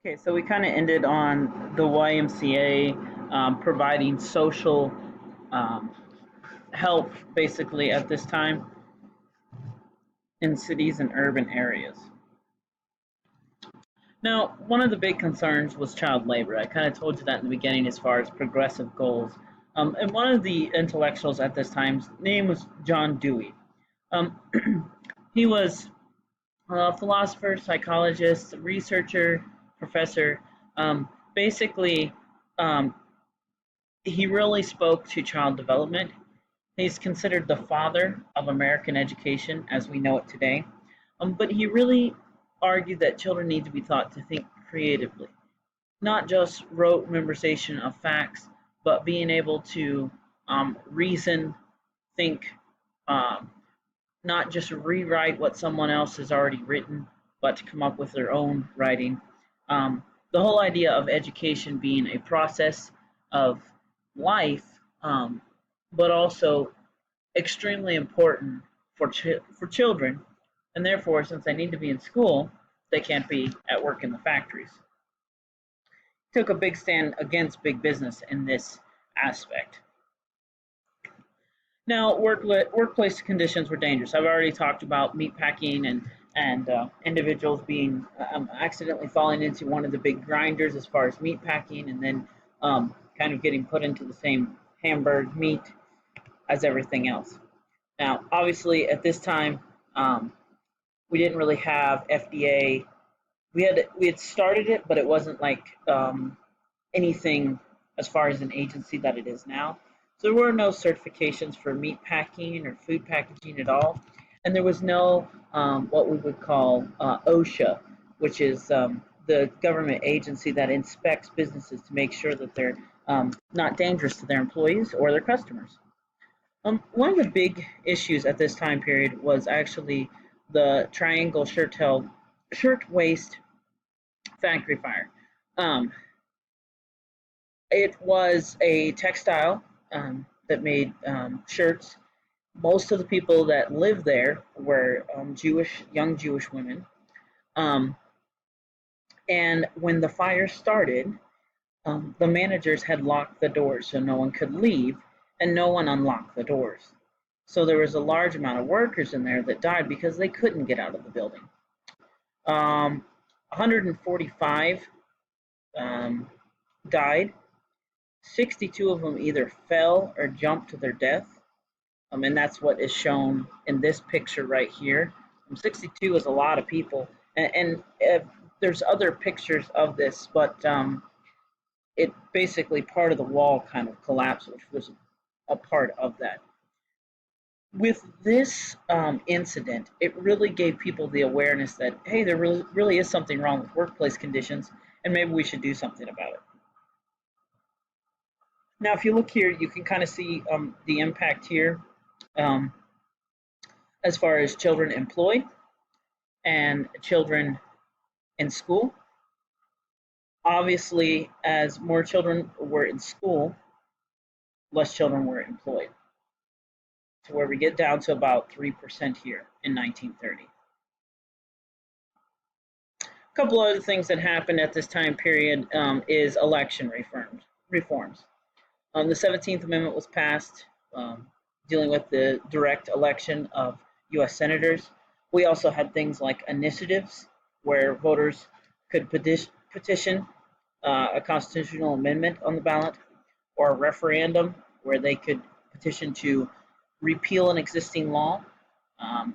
Okay, so we kind of ended on the YMCA providing social um, help basically at this time in cities and urban areas. Now, one of the big concerns was child labor. I kind of told you that in the beginning as far as progressive goals. And one of the intellectuals at this time's name was John Dewey. Um, he was a philosopher, psychologist, researcher, professor. Basically, um, he really spoke to child development. He's considered the father of American education as we know it today. But he really argued that children need to be taught to think creatively, not just rote memorization of facts, but being able to reason, think, um, not just rewrite what someone else has already written, but to come up with their own writing. The whole idea of education being a process of life, but also extremely important for children, and therefore, since they need to be in school, they can't be at work in the factories. Took a big stand against big business in this aspect. Now, workplace conditions were dangerous. I've already talked about meatpacking and individuals being accidentally falling into one of the big grinders as far as meatpacking, and then kind of getting put into the same hamburg meat as everything else. Now, obviously, at this time, we didn't really have FDA. We had started it, but it wasn't like anything as far as an agency that it is now. So there were no certifications for meat packing or food packaging at all, and there was no what we would call OSHA, which is the government agency that inspects businesses to make sure that they're not dangerous to their employees or their customers. One of the big issues at this time period was actually the Triangle Shirtwaist Factory fire. Um, it was a textile that made shirts. Most of the people that lived there were young Jewish women. Um, and when the fire started, the managers had locked the doors so no one could leave, and no one unlocked the doors. So there was a large amount of workers in there that died because they couldn't get out of the building. 145 died. 62 of them either fell or jumped to their death. And that's what is shown in this picture right here. 62 is a lot of people. And there's other pictures of this, but it basically part of the wall kind of collapsed, which was a part of that. With this incident, it really gave people the awareness that, hey, there really is something wrong with workplace conditions, and maybe we should do something about it. Now, if you look here, you can kind of see the impact here um, as far as children employed and children in school. Obviously, as more children were in school, less children were employed, to where we get down to about 3% here in 1930. A couple other things that happened at this time period is election reforms. The 17th Amendment was passed, dealing with the direct election of U.S. senators. We also had things like initiatives where voters could petition a constitutional amendment on the ballot, or a referendum where they could petition to repeal an existing law.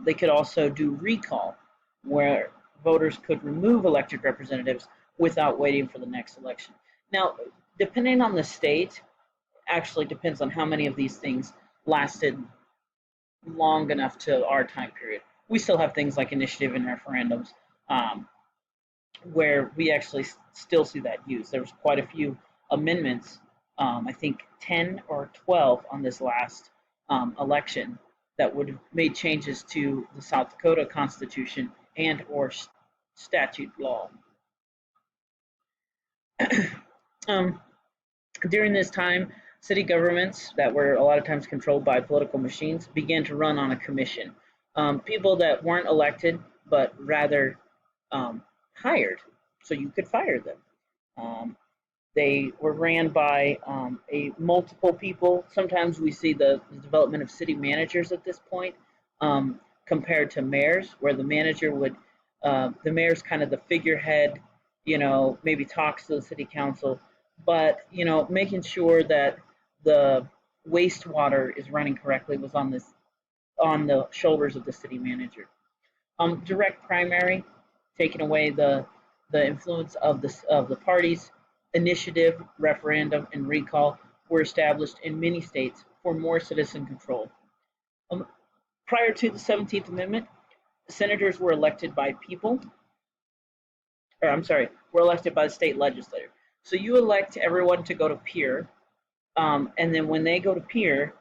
They could also do recall, where voters could remove elected representatives without waiting for the next election. Now, depending on the state, actually depends on how many of these things lasted long enough to our time period. We still have things like initiative and referendums where we actually still see that used. There was quite a few amendments, I think 10 or 12 on this last election, that would have made changes to the South Dakota Constitution and or statute law. During this time, city governments that were a lot of times controlled by political machines began to run on a commission. People that weren't elected, but rather hired so you could fire them. Um, they were ran by a multiple people. Sometimes we see the development of city managers at this point, compared to mayors, where the mayor's kind of the figurehead, maybe talks to the city council, but making sure that the wastewater is running correctly was on the shoulders of the city manager. Direct primary, taking away the influence of the parties. Initiative, referendum, and recall were established in many states for more citizen control. Um, Prior to the 17th Amendment, senators were elected by people, or I'm sorry, were elected by the state legislature. So you elect everyone to go to peer, and then when they go to peer,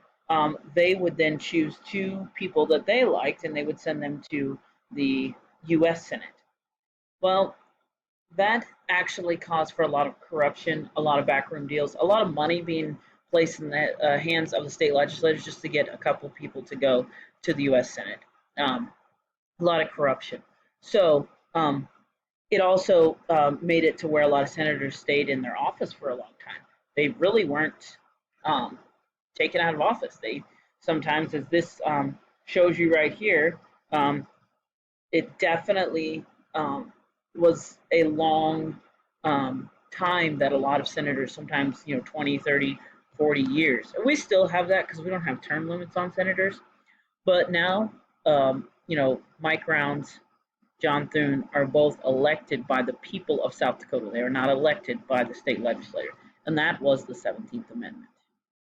they would then choose two people that they liked, and they would send them to the U.S. Senate. Well, that actually caused for a lot of corruption, a lot of backroom deals, a lot of money being placed in the hands of the state legislators just to get a couple of people to go to the U.S. Senate. A lot of corruption. So it also made it to where a lot of senators stayed in their office for a long time. They really weren't um, taken out of office. They sometimes, as this shows you right here, it definitely was a long time that a lot of senators, sometimes 20, 30, 40 years, and we still have that because we don't have term limits on senators. But now, Mike Rounds, John Thune are both elected by the people of South Dakota. They are not elected by the state legislature, and that was the 17th Amendment.